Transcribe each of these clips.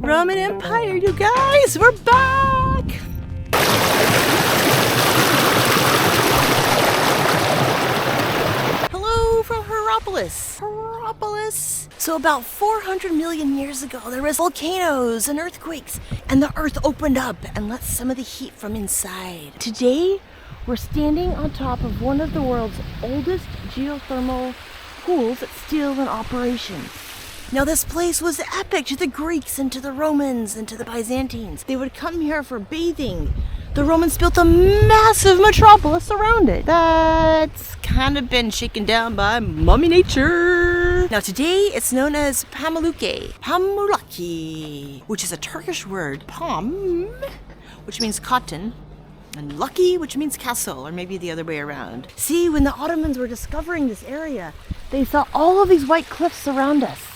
Roman Empire, you guys, we're back! Hello from Hieropolis. Hieropolis. So about 400 million years ago, there was volcanoes and earthquakes, and the earth opened up and let some of the heat from inside. Today, we're standing on top of one of the world's oldest geothermal pools that's still in operation. Now this place was epic to the Greeks and to the Romans and to the Byzantines. They would come here for bathing. The Romans built a massive metropolis around it that's kind of been shaken down by mummy nature. Now today it's known as Pamukkale, which is a Turkish word, pam, which means cotton, and lucky, which means castle, or maybe the other way around. See, when the Ottomans were discovering this area, they saw all of these white cliffs around us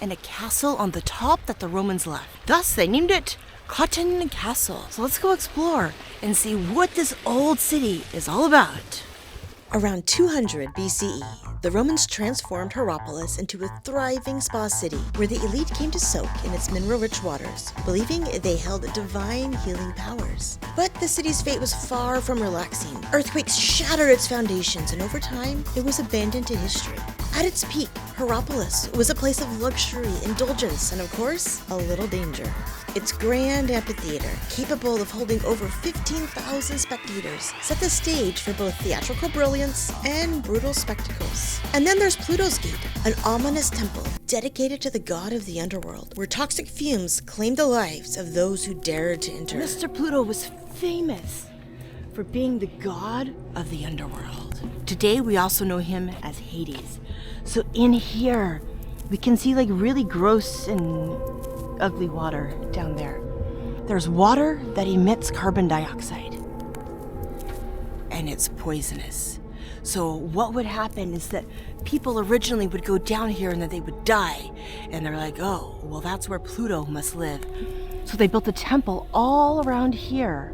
and a castle on the top that the Romans left. Thus, they named it Cotton Castle. So let's go explore and see what this old city is all about. Around 200 BCE, the Romans transformed Heiropolis into a thriving spa city where the elite came to soak in its mineral-rich waters, believing they held divine healing powers. But the city's fate was far from relaxing. Earthquakes shattered its foundations, and over time, it was abandoned to history. At its peak, Heiropolis was a place of luxury, indulgence, and of course, a little danger. Its grand amphitheater, capable of holding over 15,000 spectators, set the stage for both theatrical brilliance and brutal spectacles. And then there's Pluto's Gate, an ominous temple dedicated to the god of the underworld, where toxic fumes claimed the lives of those who dared to enter. Mr. Pluto was famous for being the god of the underworld. Today, we also know him as Hades. So in here, we can see like really gross and ugly water down there. There's water that emits carbon dioxide, and it's poisonous. So what would happen is that people originally would go down here and then they would die, and they're like, oh, well, that's where Pluto must live. So they built a temple all around here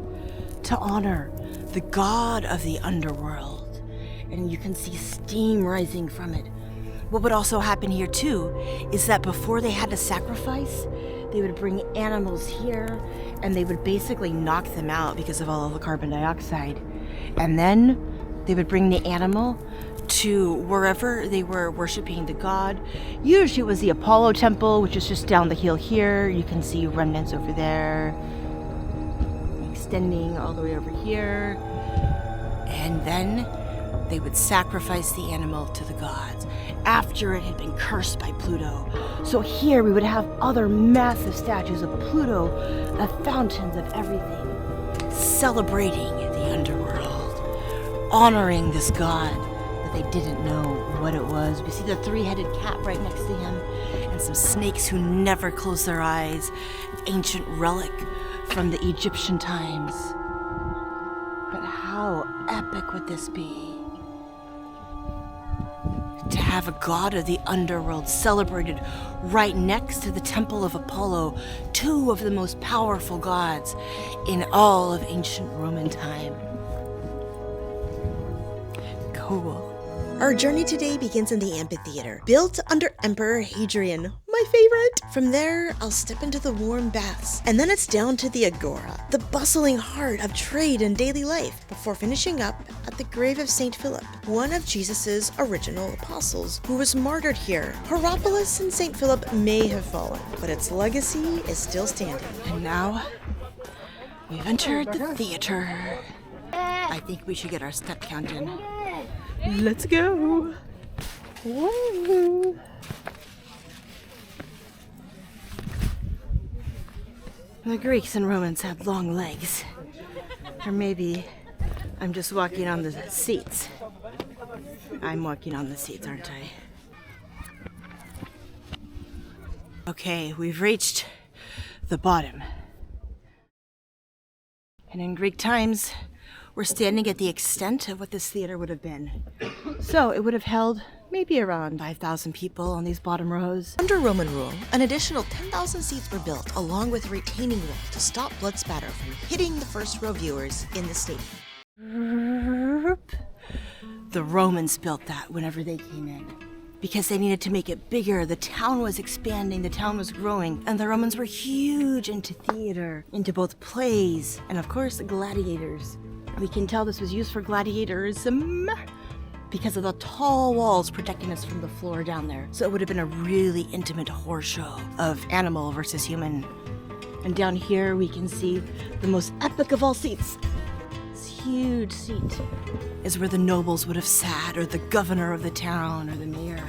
to honor the god of the underworld, and you can see steam rising from it. What would also happen here too is that before they had to sacrifice, they would bring animals here and they would basically knock them out because of all of the carbon dioxide. And then they would bring the animal to wherever they were worshiping the god. Usually it was the Apollo temple, which is just down the hill here. You can see remnants over there, extending all the way over here. And then they would sacrifice the animal to the gods after it had been cursed by Pluto. So here we would have other massive statues of Pluto, of fountains, of everything, celebrating the underworld, honoring this god that they didn't know what it was. We see the three-headed cat right next to him, and some snakes who never close their eyes, an ancient relic from the Egyptian times. But how epic would this be? To have a god of the underworld celebrated right next to the temple of Apollo, two of the most powerful gods in all of ancient Roman time. Cool. Our journey today begins in the Amphitheatre, built under Emperor Hadrian, my favorite. From there, I'll step into the warm baths, and then it's down to the Agora, the bustling heart of trade and daily life, before finishing up at the Grave of St Phillip, one of Jesus' original apostles, who was martyred here. Heiropolis and St Philip may have fallen, but its legacy is still standing. And now, we've entered the theater. I think we should get our step count in. Let's go. Woo. The Greeks and Romans had long legs. Or maybe I'm just walking on the seats. I'm walking on the seats, aren't I? Okay, we've reached the bottom. And in Greek times, we're standing at the extent of what this theater would have been. So it would have held maybe around 5,000 people on these bottom rows. Under Roman rule, an additional 10,000 seats were built, along with a retaining wall to stop blood spatter from hitting the first row viewers in the stadium. The Romans built that whenever they came in. because they needed to make it bigger. The town was expanding, the town was growing, and the Romans were huge into theater, into both plays, and of course, gladiators. We can tell this was used for gladiatorism because of the tall walls protecting us from the floor down there. So it would have been a really intimate horror show of animal versus human. And down here we can see the most epic of all seats. This huge seat is where the nobles would have sat, or the governor of the town, or the mayor.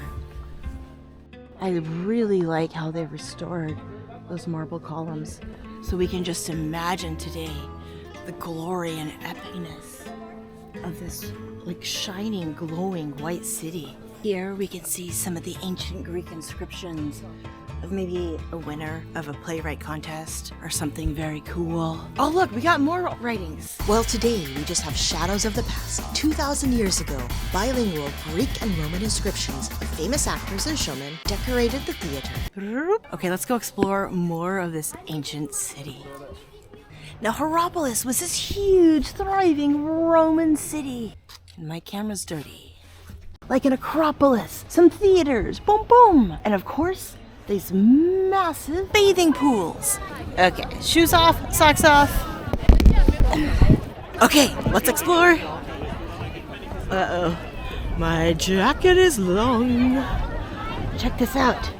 I really like how they restored those marble columns. So we can just imagine today the glory and epicness of this like shining, glowing white city. Here we can see some of the ancient Greek inscriptions of maybe a winner of a playwright contest or something very cool. Oh look, we got more writings. Well, today we just have shadows of the past. 2,000 years ago, bilingual Greek and Roman inscriptions of famous actors and showmen decorated the theater. Okay, let's go explore more of this ancient city. Now, Hieropolis was this huge, thriving Roman city. And my camera's dirty. Like an Acropolis, some theaters, boom, boom. And of course, these massive bathing pools. Okay, shoes off, socks off. Okay, let's explore. Uh-oh, my jacket is long. Check this out.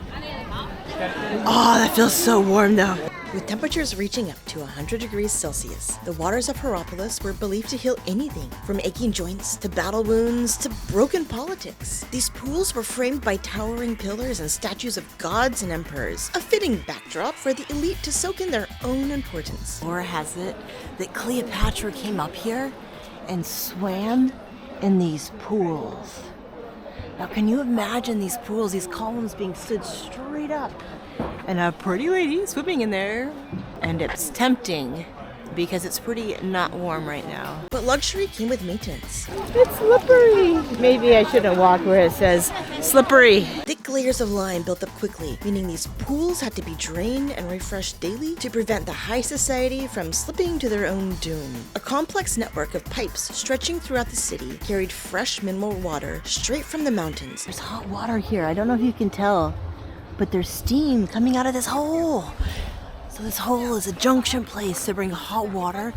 Oh, that feels so warm though. With temperatures reaching up to 100 degrees Celsius, the waters of Hieropolis were believed to heal anything from aching joints to battle wounds to broken politics. These pools were framed by towering pillars and statues of gods and emperors, a fitting backdrop for the elite to soak in their own importance. Lore has it that Cleopatra came up here and swam in these pools. Now, can you imagine these pools, these columns being stood straight up? And a pretty lady swimming in there. And it's tempting because it's pretty not warm right now. But luxury came with maintenance. It's slippery. Maybe I shouldn't walk where it says slippery. Thick layers of lime built up quickly, meaning these pools had to be drained and refreshed daily to prevent the high society from slipping to their own doom. A complex network of pipes stretching throughout the city carried fresh mineral water straight from the mountains. There's hot water here. I don't know if you can tell, but there's steam coming out of this hole. So this hole is a junction place to bring hot water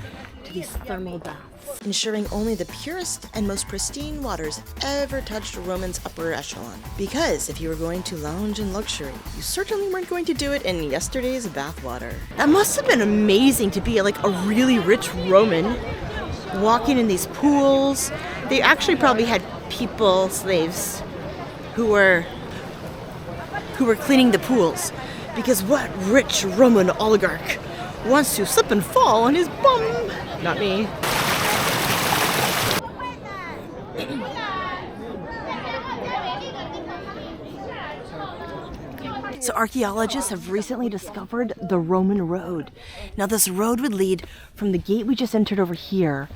to these thermal baths, ensuring only the purest and most pristine waters ever touched Roman's upper echelon. Because if you were going to lounge in luxury, you certainly weren't going to do it in yesterday's bathwater. That must have been amazing to be like a really rich Roman walking in these pools. They actually probably had people, slaves, who were cleaning the pools. Because what rich Roman oligarch wants to slip and fall on his bum? Not me. So archaeologists have recently discovered the Roman road. Now this road would lead from the gate we just entered over here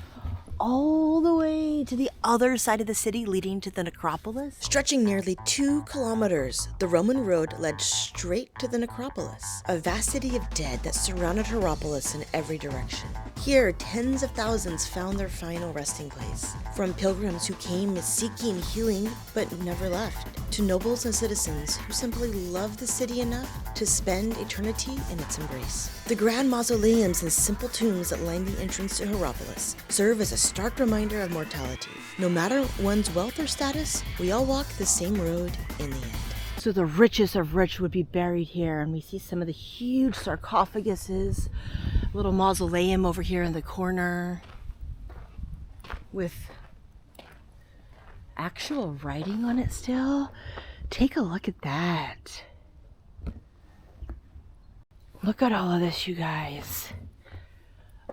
all the way to the other side of the city, leading to the Necropolis. Stretching nearly 2 kilometers, the Roman road led straight to the Necropolis, a vast city of dead that surrounded Hieropolis in every direction. Here, tens of thousands found their final resting place, from pilgrims who came seeking healing but never left, to nobles and citizens who simply loved the city enough to spend eternity in its embrace. The grand mausoleums and simple tombs that line the entrance to Hieropolis serve as a stark reminder of mortality. No matter one's wealth or status, we all walk the same road in the end. So the richest of rich would be buried here, and we see some of the huge sarcophaguses, a little mausoleum over here in the corner with actual writing on it still. Take a look at that. Look at all of this, you guys.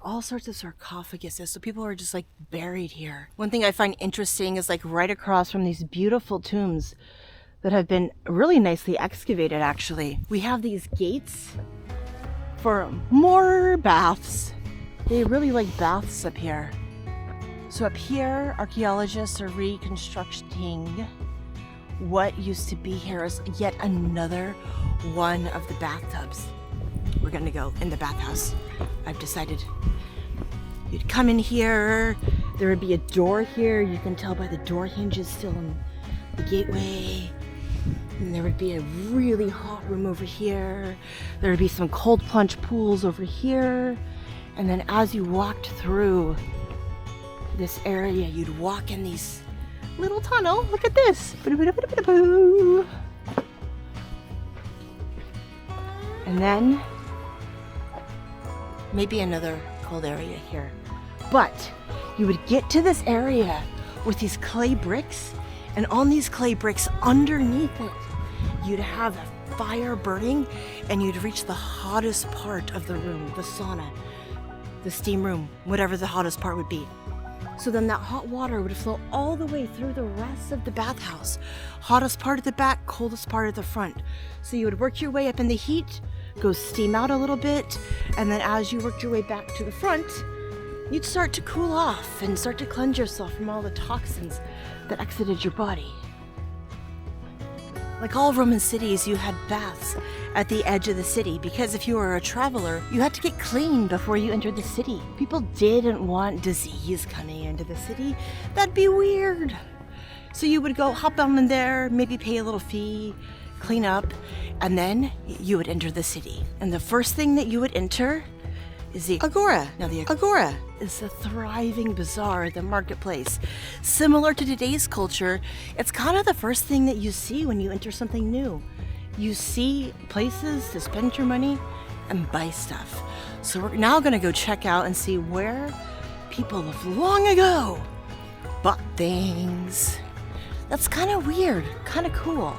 All sorts of sarcophaguses, so people are just like buried here. One thing I find interesting is like right across from these beautiful tombs that have been really nicely excavated actually. We have these gates for more baths. They really like baths up here. So up here, archaeologists are reconstructing what used to be here as yet another one of the bathtubs. We're gonna go in the bathhouse. I've decided. You'd come in here, there would be a door here. You can tell by the door hinges still in the gateway. And there would be a really hot room over here. There would be some cold plunge pools over here. And then as you walked through this area, you'd walk in these little tunnel. Look at this. And then maybe another cold area here. But you would get to this area with these clay bricks, and on these clay bricks underneath it, you'd have a fire burning, and you'd reach the hottest part of the room, the sauna, the steam room, whatever the hottest part would be. So then that hot water would flow all the way through the rest of the bathhouse. Hottest part at the back, coldest part at the front. So you would work your way up in the heat, go steam out a little bit, and then as you worked your way back to the front, you'd start to cool off and start to cleanse yourself from all the toxins that exited your body. Like all Roman cities, you had baths at the edge of the city because if you were a traveler, you had to get clean before you entered the city. People didn't want disease coming into the city. That'd be weird. So you would go hop on in there, maybe pay a little fee, clean up, and then you would enter the city. And the first thing that you would enter is the Agora. Now the Agora is a thriving bazaar, the marketplace. Similar to today's culture, it's kind of the first thing that you see when you enter something new. You see places to spend your money and buy stuff. So we're now gonna go check out and see where people of long ago bought things. That's kind of weird, kind of cool.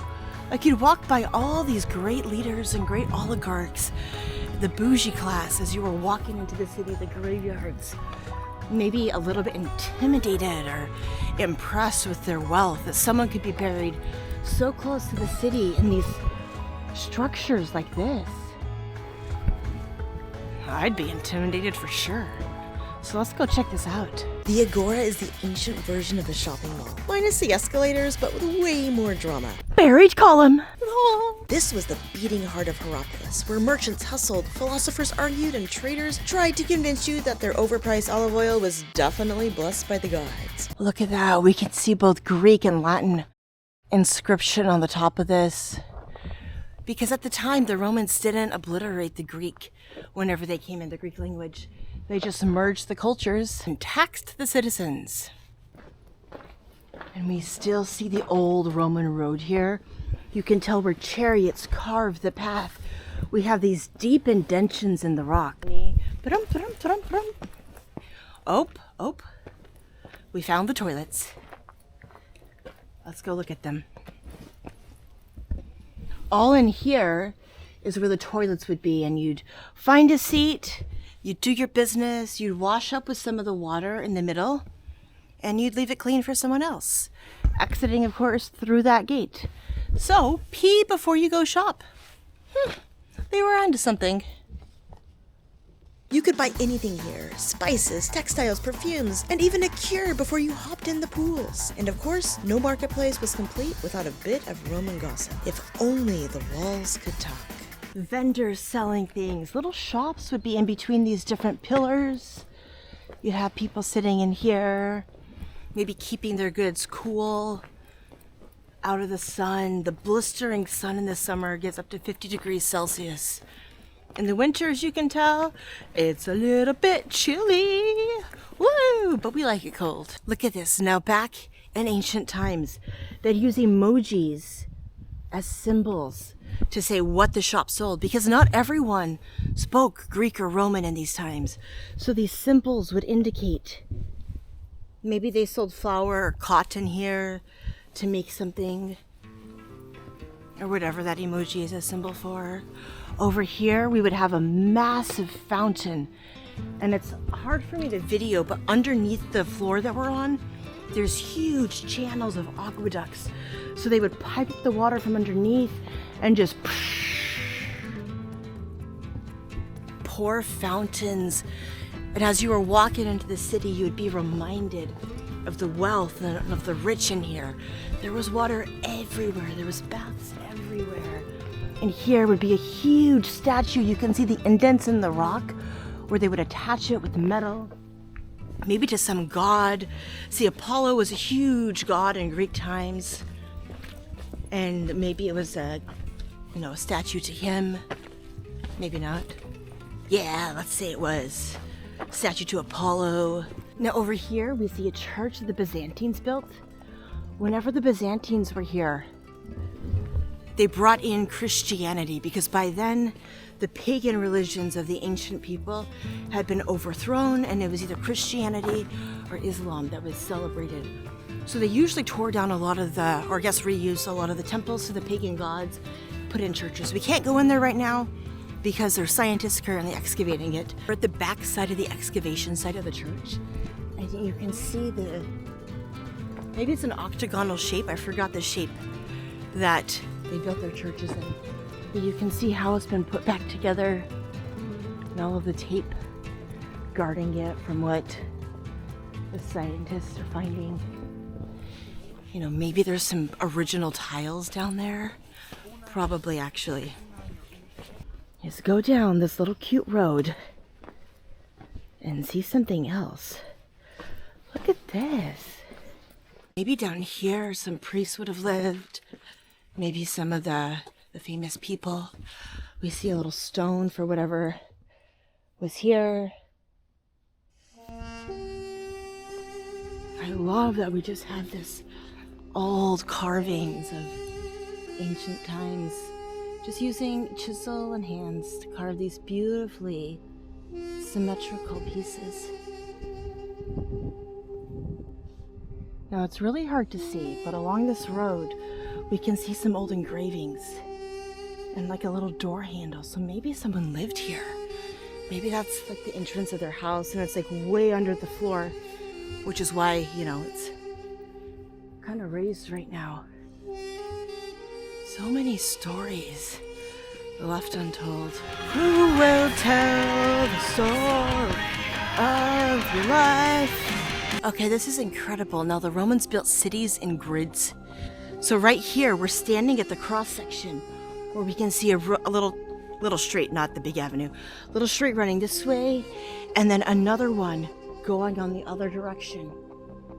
Like you'd walk by all these great leaders and great oligarchs, the bougie class as you were walking into the city, the graveyards, maybe a little bit intimidated or impressed with their wealth that someone could be buried so close to the city in these structures like this. I'd be intimidated for sure. So let's go check this out. The Agora is the ancient version of the shopping mall, minus the escalators, but with way more drama. Buried column. This was the beating heart of Hieropolis, where merchants hustled, philosophers argued, and traders tried to convince you that their overpriced olive oil was definitely blessed by the gods. Look at that. We can see both Greek and Latin inscription on the top of this. Because at the time, the Romans didn't obliterate the Greek whenever they came in, the Greek language. They just merged the cultures and taxed the citizens. And we still see the old Roman road here. You can tell where chariots carved the path. We have these deep indentions in the rock. Oh, we found the toilets. Let's go look at them. All in here is where the toilets would be, and you'd find a seat, you'd do your business, you'd wash up with some of the water in the middle, and you'd leave it clean for someone else. Exiting, of course, through that gate. So, pee before you go shop. They were onto something. You could buy anything here, spices, textiles, perfumes, and even a cure before you hopped in the pools. And of course, no marketplace was complete without a bit of Roman gossip. If only the walls could talk. Vendors selling things. Little shops would be in between these different pillars. You'd have people sitting in here, maybe keeping their goods cool, out of the sun. The blistering sun in the summer gets up to 50 degrees Celsius. In the winter, as you can tell, it's a little bit chilly. Woo! But we like it cold. Look at this. Now, back in ancient times, they'd use emojis as symbols to say what the shop sold, because not everyone spoke Greek or Roman in these times. So these symbols would indicate maybe they sold flour or cotton here to make something, or whatever that emoji is a symbol for. Over here, we would have a massive fountain, and it's hard for me to video, but underneath the floor that we're on, there's huge channels of aqueducts. So they would pipe up the water from underneath and just pour fountains. And as you were walking into the city, you would be reminded of the wealth and of the rich in here. There was water everywhere. There was baths everywhere. And here would be a huge statue. You can see the indents in the rock where they would attach it with metal, maybe to some god. See, Apollo was a huge god in Greek times. And maybe it was a statue to him. Maybe not. Yeah, let's say it was a statue to Apollo. Now over here we see a church the Byzantines built. Whenever the Byzantines were here, they brought in Christianity because by then the pagan religions of the ancient people had been overthrown, and it was either Christianity or Islam that was celebrated. So they usually tore down a lot of reused a lot of the temples to the pagan gods, put in churches. We can't go in there right now because there's scientists currently excavating it. We're at the back side of the excavation site of the church. I think you can see maybe it's an octagonal shape. I forgot the shape that they built their churches in. But you can see how it's been put back together and all of the tape guarding it from what the scientists are finding. Maybe there's some original tiles down there. Probably, actually. Just go down this little cute road and see something else. Look at this. Maybe down here some priests would have lived. Maybe some of the famous people. We see a little stone for whatever was here. I love that we just have this old carvings of ancient times. Just using chisel and hands to carve these beautifully symmetrical pieces. Now it's really hard to see, but along this road we can see some old engravings and like a little door handle. So maybe someone lived here. Maybe that's like the entrance of their house and it's like way under the floor, which is why, it's kind of raised right now. So many stories left untold. Who will tell the story of your life? Okay, this is incredible. Now the Romans built cities in grids. So right here, we're standing at the cross section where we can see a little straight, not the big avenue, little straight running this way, and then another one going on the other direction.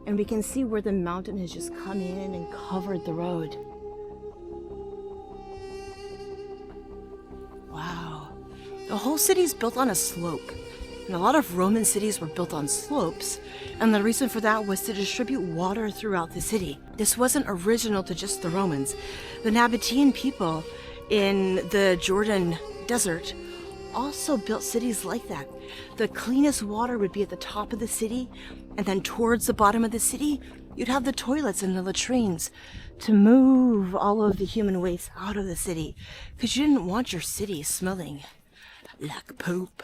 And we can see where the mountain has just come in and covered the road. Wow. The whole city's built on a slope. And a lot of Roman cities were built on slopes, and the reason for that was to distribute water throughout the city. This wasn't original to just the Romans. The Nabatean people in the Jordan desert also built cities like that. The cleanest water would be at the top of the city, and then towards the bottom of the city, you'd have the toilets and the latrines to move all of the human waste out of the city, because you didn't want your city smelling like poop.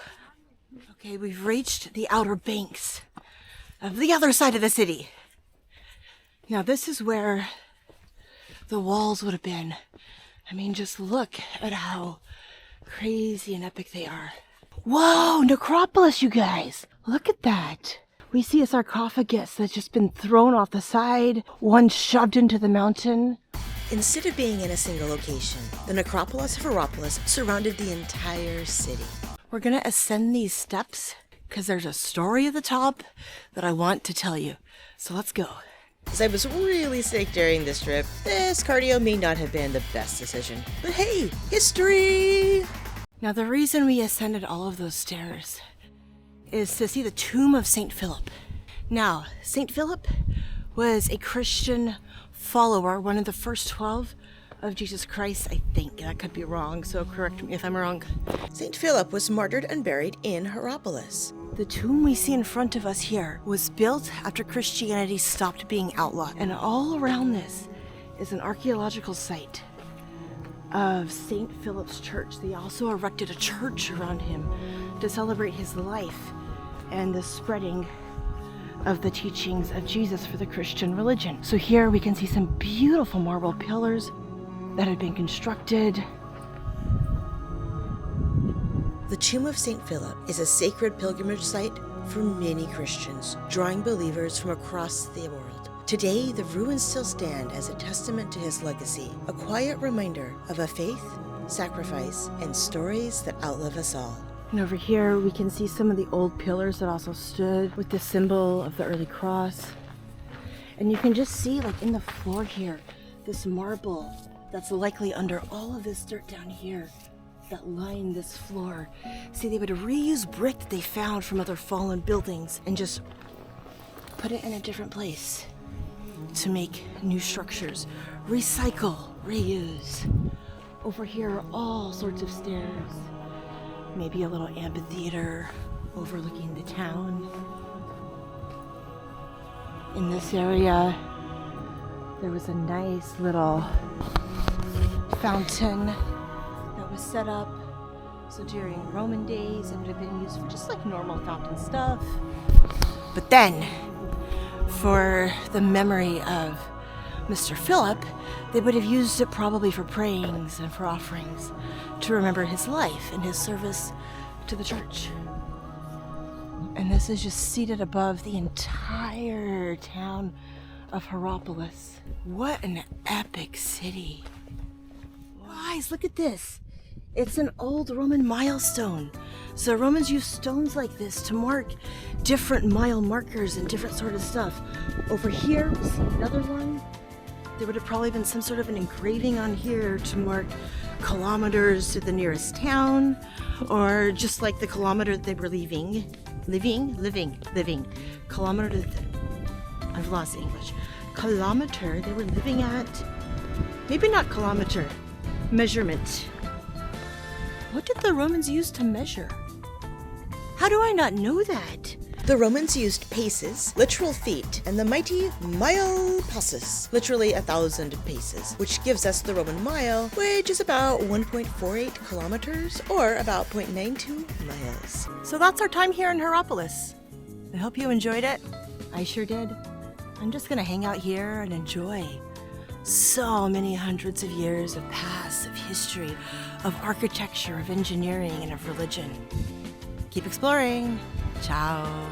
Okay, we've reached the outer banks of the other side of the city. Now this is where the walls would have been. I mean, just look at how crazy and epic they are. Whoa, Necropolis, you guys. Look at that. We see a sarcophagus that's just been thrown off the side, one shoved into the mountain. Instead of being in a single location, the Necropolis of Hieropolis surrounded the entire city. We're gonna ascend these steps because there's a story at the top that I want to tell you. So let's go. As I was really sick during this trip, this cardio may not have been the best decision. But hey, history! Now the reason we ascended all of those stairs is to see the tomb of St. Philip. Now, St. Philip was a Christian follower, one of the first 12 of Jesus Christ, I think. That could be wrong, so correct me if I'm wrong. St. Philip was martyred and buried in Hieropolis. The tomb we see in front of us here was built after Christianity stopped being outlawed. And all around this is an archaeological site of St. Philip's church. They also erected a church around him to celebrate his life and the spreading of the teachings of Jesus for the Christian religion. So here we can see some beautiful marble pillars that had been constructed. The tomb of St. Philip is a sacred pilgrimage site for many Christians, drawing believers from across the world. Today, the ruins still stand as a testament to his legacy, a quiet reminder of a faith, sacrifice, and stories that outlive us all. And over here we can see some of the old pillars that also stood with the symbol of the early cross. And you can just see, like in the floor here, this marble that's likely under all of this dirt down here that line this floor. See, they would reuse brick that they found from other fallen buildings and just put it in a different place to make new structures. Recycle, reuse. Over here are all sorts of stairs. Maybe a little amphitheater overlooking the town. In this area, there was a nice little fountain that was set up. So during Roman days, it would have been used for just like normal fountain stuff. But then, for the memory of Mr. Philip, they would have used it probably for prayings and for offerings to remember his life and his service to the church. And this is just seated above the entire town of Hieropolis. What an epic city. Guys, look at this. It's an old Roman milestone. So Romans used stones like this to mark different mile markers and different sort of stuff. Over here, we see another one. There would have probably been some sort of an engraving on here to mark kilometers to the nearest town, or just like the kilometer that they were living. Kilometer to I've lost English. Kilometer they were living at. Maybe not kilometer. Measurement. What did the Romans use to measure? How do I not know that? The Romans used paces, literal feet, and the mighty mile passus, literally 1,000 paces, which gives us the Roman mile, which is about 1.48 kilometers, or about 0.92 miles. So that's our time here in Heiropolis. I hope you enjoyed it. I sure did. I'm just gonna hang out here and enjoy so many hundreds of years of past, of history, of architecture, of engineering, and of religion. Keep exploring. Ciao.